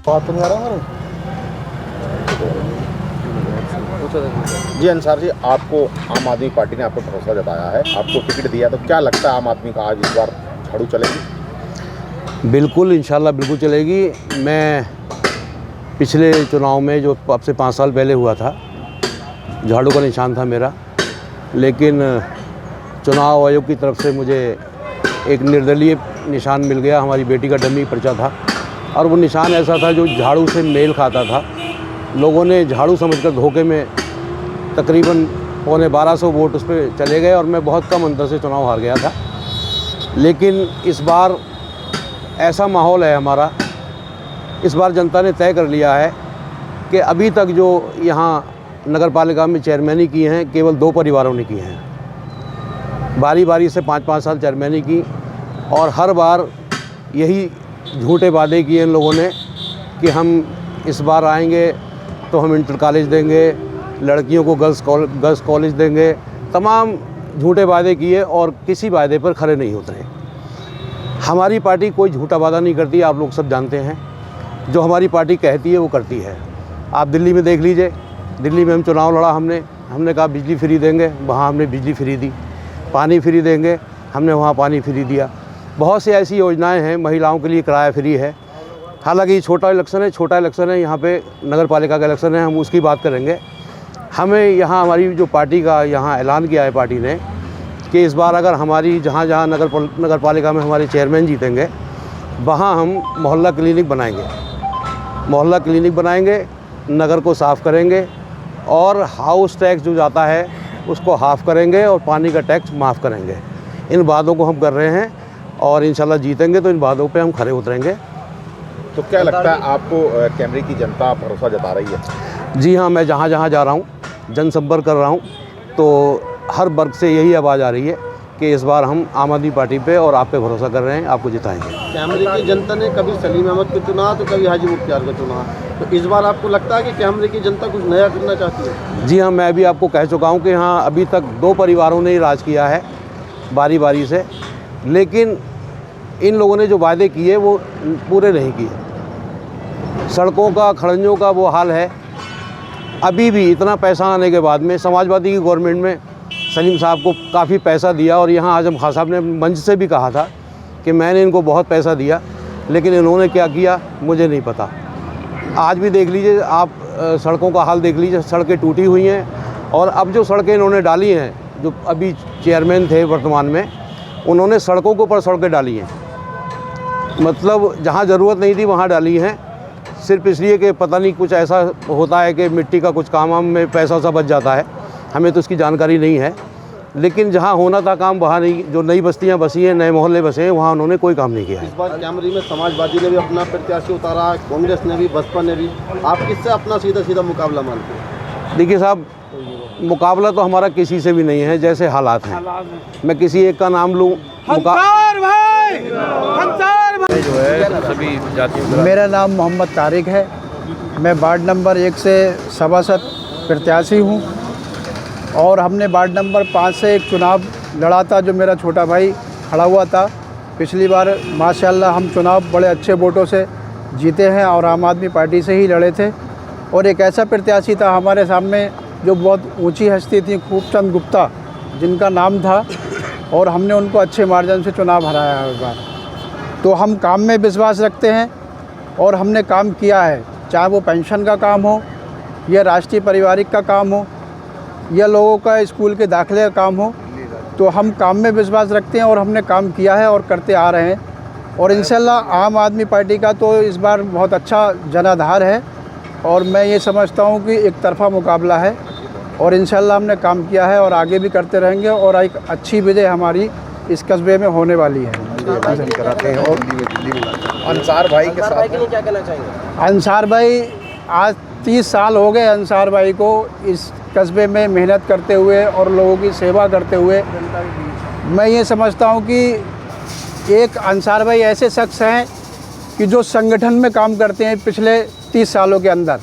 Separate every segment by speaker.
Speaker 1: बात तो नहीं आ रहा हमारे। जी अंसार जी, आपको आम आदमी पार्टी ने आपको भरोसा जताया है, आपको टिकट दिया, तो क्या लगता है आम आदमी का आज इस बार झाड़ू चलेगी?
Speaker 2: बिल्कुल, इंशाल्लाह बिल्कुल चलेगी। मैं पिछले चुनाव में जो अब से 5 साल पहले हुआ था, झाड़ू का निशान था मेरा, लेकिन चुनाव आयोग की तरफ से मुझे एक निर्दलीय निशान मिल गया। हमारी बेटी का डमी पर्चा था और वो निशान ऐसा था जो झाड़ू से मेल खाता था। लोगों ने झाड़ू समझकर धोखे में तकरीबन 1250 वोट उस पर चले गए और मैं बहुत कम अंतर से चुनाव हार गया था। लेकिन इस बार ऐसा माहौल है हमारा, इस बार जनता ने तय कर लिया है कि अभी तक जो यहाँ नगर पालिका में चेयरमैनी की हैं, केवल 2 परिवारों ने की हैं। बारी बारी से 5-5 साल चेयरमैनी की और हर बार यही झूठे वादे किए इन लोगों ने कि हम इस बार आएंगे तो हम इंटर कॉलेज देंगे, लड़कियों को गर्ल्स कॉलेज देंगे। तमाम झूठे वादे किए और किसी वादे पर खरे नहीं उतरे। हमारी पार्टी कोई झूठा वादा नहीं करती, आप लोग सब जानते हैं। जो हमारी पार्टी कहती है वो करती है। आप दिल्ली में देख लीजिए, दिल्ली में हम चुनाव लड़ा, हमने कहा बिजली फ्री देंगे, वहाँ हमने बिजली फ्री दी। पानी फ्री देंगे, हमने वहाँ पानी फ्री दिया। बहुत सी ऐसी योजनाएं हैं, महिलाओं के लिए किराया फ्री है। हालांकि छोटा इलेक्शन है, यहाँ पे नगर पालिका का इलेक्शन है, हम उसकी बात करेंगे। हमें यहाँ हमारी जो पार्टी का यहाँ ऐलान किया है पार्टी ने कि इस बार अगर हमारी जहाँ नगर पालिका में हमारे चेयरमैन जीतेंगे, वहाँ हम मोहल्ला क्लिनिक बनाएंगे, नगर को साफ़ करेंगे और हाउस टैक्स जो जाता है उसको हाफ़ करेंगे और पानी का टैक्स माफ़ करेंगे। इन वादों को हम कर रहे हैं और इंशाल्लाह जीतेंगे तो इन वादों पे हम खरे उतरेंगे।
Speaker 1: तो क्या लगता है आपको कैमरे की जनता भरोसा जता रही है?
Speaker 2: जी हाँ, मैं जहाँ जहाँ जा रहा हूँ, जनसंपर्क कर रहा हूँ, तो हर वर्ग से यही आवाज़ आ रही है कि इस बार हम आम आदमी पार्टी पे और आप पे भरोसा कर रहे हैं, आपको जिताएंगे।
Speaker 3: कैमरे की जनता ने कभी सलीम अहमद को चुना तो कभी हाजी मुख्तियार को चुना, तो इस बार आपको लगता है कि कैमरे की जनता कुछ नया करना चाहती है?
Speaker 2: जी हाँ, मैं भी आपको कह चुका हूँ कि हाँ, अभी तक 2 परिवारों ने ही राज किया है बारी बारी से, लेकिन इन लोगों ने जो वादे किए वो पूरे नहीं किए। सड़कों का, खड़ंजों का वो हाल है। अभी भी इतना पैसा आने के बाद में समाजवादी की गवर्नमेंट में सलीम साहब को काफ़ी पैसा दिया और यहाँ आजम खान साहब ने मंच से भी कहा था कि मैंने इनको बहुत पैसा दिया, लेकिन इन्होंने क्या किया मुझे नहीं पता। आज भी देख लीजिए आप, सड़कों का हाल देख लीजिए, सड़कें टूटी हुई हैं। और अब जो सड़कें इन्होंने डाली हैं, जो अभी चेयरमैन थे वर्तमान में, उन्होंने सड़कों के ऊपर सड़कें डाली हैं। मतलब जहाँ ज़रूरत नहीं थी वहाँ डाली हैं, सिर्फ इसलिए कि पता नहीं कुछ ऐसा होता है कि मिट्टी का कुछ काम में पैसा सा बच जाता है, हमें तो उसकी जानकारी नहीं है। लेकिन जहाँ होना था काम वहाँ नहीं, जो नई बस्तियाँ बसी हैं, नए मोहल्ले बसे हैं, वहाँ उन्होंने कोई काम नहीं किया है।
Speaker 3: इस बार कैमरे में समाजवादी ने भी अपना प्रत्याशी उतारा, कांग्रेस ने भी, बसपा ने भी। आप किससे अपना सीधा मुकाबला मानते हैं?
Speaker 2: देखिए साहब, मुकाबला तो हमारा किसी से भी नहीं है, जैसे हालात हैं। मैं किसी एक का नाम लूँ,
Speaker 4: मेरा नाम मोहम्मद तारिक है। मैं वार्ड नंबर 1 से सभासद प्रत्याशी हूँ और हमने वार्ड नंबर 5 से एक चुनाव लड़ा था, जो मेरा छोटा भाई खड़ा हुआ था। पिछली बार माशाल्लाह हम चुनाव बड़े अच्छे वोटों से जीते हैं और आम आदमी पार्टी से ही लड़े थे। और एक ऐसा प्रत्याशी था हमारे सामने जो बहुत ऊंची हस्ती थी, खूबचंद गुप्ता जिनका नाम था, और हमने उनको अच्छे मार्जिन से चुनाव हराया है इस बार। तो हम काम में विश्वास रखते हैं और हमने काम किया है, चाहे वो पेंशन का काम हो या राष्ट्रीय पारिवारिक का काम हो या लोगों का स्कूल के दाखिले का काम हो। तो हम काम में विश्वास रखते हैं और हमने काम किया है और करते आ रहे हैं। और इंशाल्लाह आम आदमी पार्टी का तो इस बार बहुत अच्छा जनाधार है और मैं ये समझता हूँ कि एक तरफा मुकाबला है और इंशाल्लाह हमने काम किया है और आगे भी करते रहेंगे और एक अच्छी विजय हमारी इस कस्बे में होने वाली है।
Speaker 1: कराते हैं। और अंसार भाई के साथ
Speaker 3: क्या कहना चाहेंगे?
Speaker 4: अंसार भाई, आज 30 साल हो गए अंसार भाई को इस कस्बे में मेहनत करते हुए और लोगों की सेवा करते हुए। मैं ये समझता हूँ कि एक अंसार भाई ऐसे शख्स हैं कि जो संगठन में काम करते हैं। पिछले 30 सालों के अंदर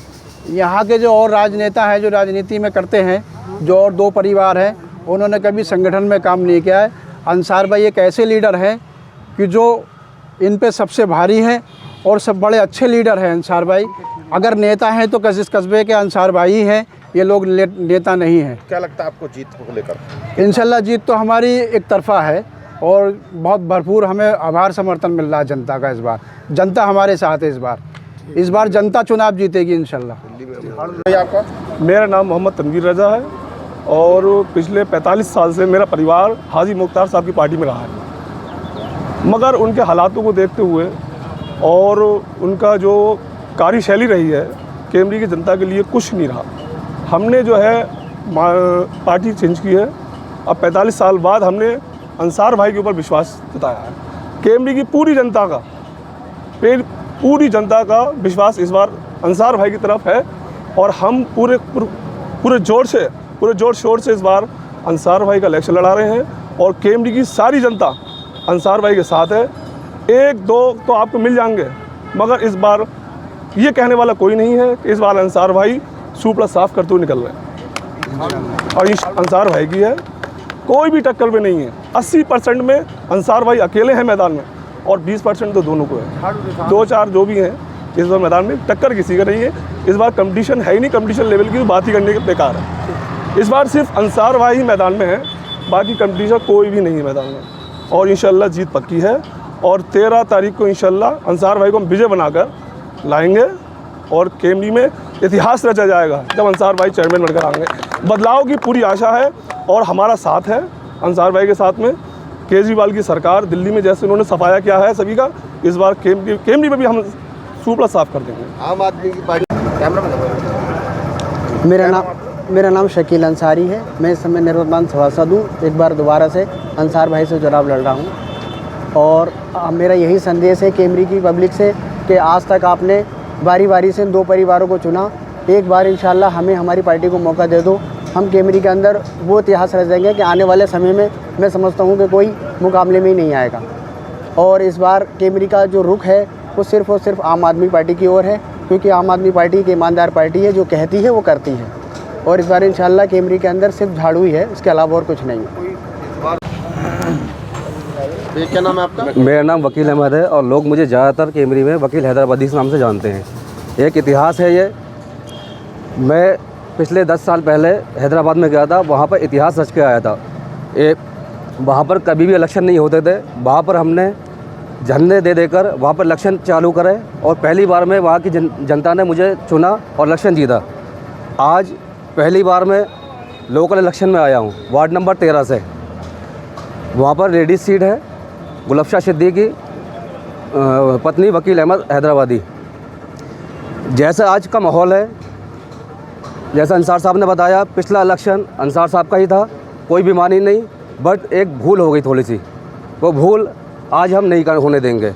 Speaker 4: यहाँ के जो और राजनेता हैं, जो राजनीति में करते हैं, जो और 2 परिवार हैं, उन्होंने कभी संगठन में काम नहीं किया है। अंसार भाई एक ऐसे लीडर हैं कि जो इन पे सबसे भारी हैं और सब बड़े अच्छे लीडर हैं अंसार भाई। अगर नेता हैं तो इस कस्बे के अंसार भाई हैं, ये लोग नेता नहीं हैं।
Speaker 1: क्या लगता है आपको जीत को लेकर?
Speaker 4: इंशाल्लाह जीत तो हमारी एक तरफा है और बहुत भरपूर हमें आभार समर्थन मिल रहा है जनता का। इस बार जनता हमारे साथ है। इस बार जनता चुनाव जीतेगी इंशाल्लाह।
Speaker 1: आपका?
Speaker 5: मेरा नाम मोहम्मद तनवीर रज़ा है और पिछले 45 साल से मेरा परिवार हाजी मुख्तार साहब की पार्टी में रहा है, मगर उनके हालातों को देखते हुए और उनका जो कार्यशैली रही है, कैमरी की जनता के लिए कुछ नहीं रहा। हमने जो है पार्टी चेंज की है। अब 45 साल बाद हमने अंसार भाई के ऊपर विश्वास जताया है। कैमरी की पूरी जनता का विश्वास इस बार अंसार भाई की तरफ है और हम पूरे जोर शोर से इस बार अंसार भाई का इलेक्शन लड़ा रहे हैं और कैमरी की सारी जनता अंसार भाई के साथ है। एक दो तो आपको मिल जाएंगे, मगर इस बार ये कहने वाला कोई नहीं है कि इस बार अंसार भाई सुपड़ा साफ करते हुए निकल रहे हैं और ये अंसार भाई की है, कोई भी टक्कर में नहीं है। 80% में अंसार भाई अकेले हैं मैदान में और 20% तो दोनों को है। 2-4 जो भी हैं इस बार मैदान में टक्कर किसी का नहीं है। इस बार कंपटीशन है ही नहीं, कंपटीशन लेवल की बात ही करने के बेकार है। इस बार सिर्फ अंसार भाई ही मैदान में है, बाकी कंपटीशन कोई भी नहीं है मैदान में और इंशाल्लाह जीत पक्की है। और 13 तारीख को इंशाल्लाह अंसार भाई को हम विजय बनाकर लाएंगे और कैमरी में इतिहास रचा जाएगा जब अंसार भाई चेयरमैन बनकर आएंगे। बदलाव की पूरी आशा है और हमारा साथ है अंसार भाई के साथ में। केजरीवाल की सरकार दिल्ली में जैसे उन्होंने सफाया किया है सभी का, इस बार कैमरी में भी हम सुपड़ा साफ कर देंगे।
Speaker 3: आम आदमी की पार्टी
Speaker 6: मेरा नाम शकील अंसारी है। मैं इस समय निवर्तमान सभासद हूँ। एक बार दोबारा से अंसार भाई से चुनाव लड़ रहा हूँ और मेरा यही संदेश है कैमरी की पब्लिक से कि आज तक आपने बारी बारी से 2 परिवारों को चुना, एक बार इंशाल्लाह हमें हमारी पार्टी को मौका दे दो। हम कैमरी के अंदर वो इतिहास रच देंगे कि आने वाले समय में मैं समझता हूँ कि कोई मुकाबले में ही नहीं आएगा। और इस बार कैमरी का जो रुख है वो सिर्फ़ और सिर्फ आम आदमी पार्टी की ओर है, क्योंकि आम आदमी पार्टी एक ईमानदार पार्टी है, जो कहती है वो करती है। और इस बार इंशाल्लाह कैमरी के अंदर सिर्फ झाड़ू ही है, इसके अलावा और कुछ नहीं है।
Speaker 3: ये क्या नाम है आपका?
Speaker 7: मेरा नाम वकील अहमद है और लोग मुझे ज़्यादातर कैमरी में वकील हैदराबादी के नाम से जानते हैं। एक इतिहास है ये। मैं पिछले 10 साल पहले हैदराबाद में गया था, वहाँ पर इतिहास रच के आया था। वहाँ पर कभी भी इलेक्शन नहीं होते थे, वहाँ पर हमने झंडे दे देकर वहाँ पर इलेक्शन चालू करे और पहली बार में वहाँ की जनता ने मुझे चुना और इलेक्शन जीता। आज पहली बार मैं लोकल इलेक्शन में आया हूँ, वार्ड नंबर 13 से। वहाँ पर लेडीज़ सीट है, गुलफ्शा सिद्दीकी पत्नी वकील अहमद हैदराबादी। जैसा आज का माहौल है, जैसा अंसार साहब ने बताया, पिछला इलेक्शन अंसार साहब का ही था, कोई बीमारी नहीं, बट एक भूल हो गई थोड़ी सी। वो भूल आज हम नहीं होने देंगे।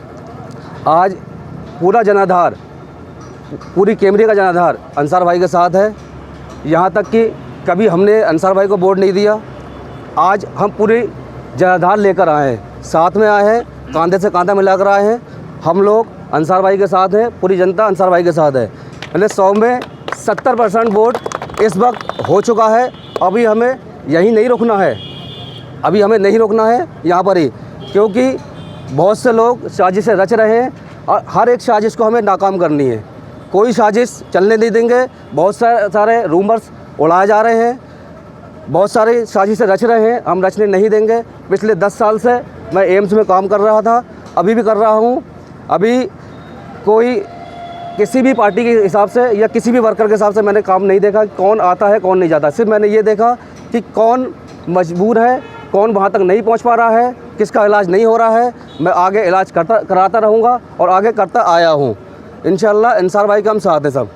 Speaker 7: आज पूरा जनाधार, पूरी कैमरी का जनाधार अंसार भाई के साथ है। यहाँ तक कि कभी हमने अंसार भाई को वोट नहीं दिया। आज हम पूरी जनाधार लेकर आए हैं, साथ में आए हैं, कंधे से कंधा मिलाकर आए हैं। हम लोग अंसार भाई के साथ हैं, पूरी जनता अंसार भाई के साथ है। मतलब 100 में 70% वोट इस वक्त हो चुका है। अभी हमें यहीं नहीं रुकना है, अभी हमें नहीं रुकना है यहाँ पर ही, क्योंकि बहुत से लोग साजिशें रच रहे हैं और हर एक साजिश को हमें नाकाम करनी है। कोई साजिश चलने नहीं देंगे। बहुत सारे रूमर्स उड़ाए जा रहे हैं, बहुत सारे साजिशें रच रहे हैं, हम रचने नहीं देंगे। पिछले 10 साल से मैं एम्स में काम कर रहा था, अभी भी कर रहा हूँ। अभी कोई किसी भी पार्टी के हिसाब से या किसी भी वर्कर के हिसाब से मैंने काम नहीं देखा, कौन आता है कौन नहीं जाता। सिर्फ मैंने ये देखा कि कौन मजबूर है, कौन वहाँ तक नहीं पहुँच पा रहा है, किसका इलाज नहीं हो रहा है। मैं आगे इलाज कराता रहूँगा और आगे करता आया हूँ। इंशाल्लाह अंसार भाई का हम साथ हैं सब।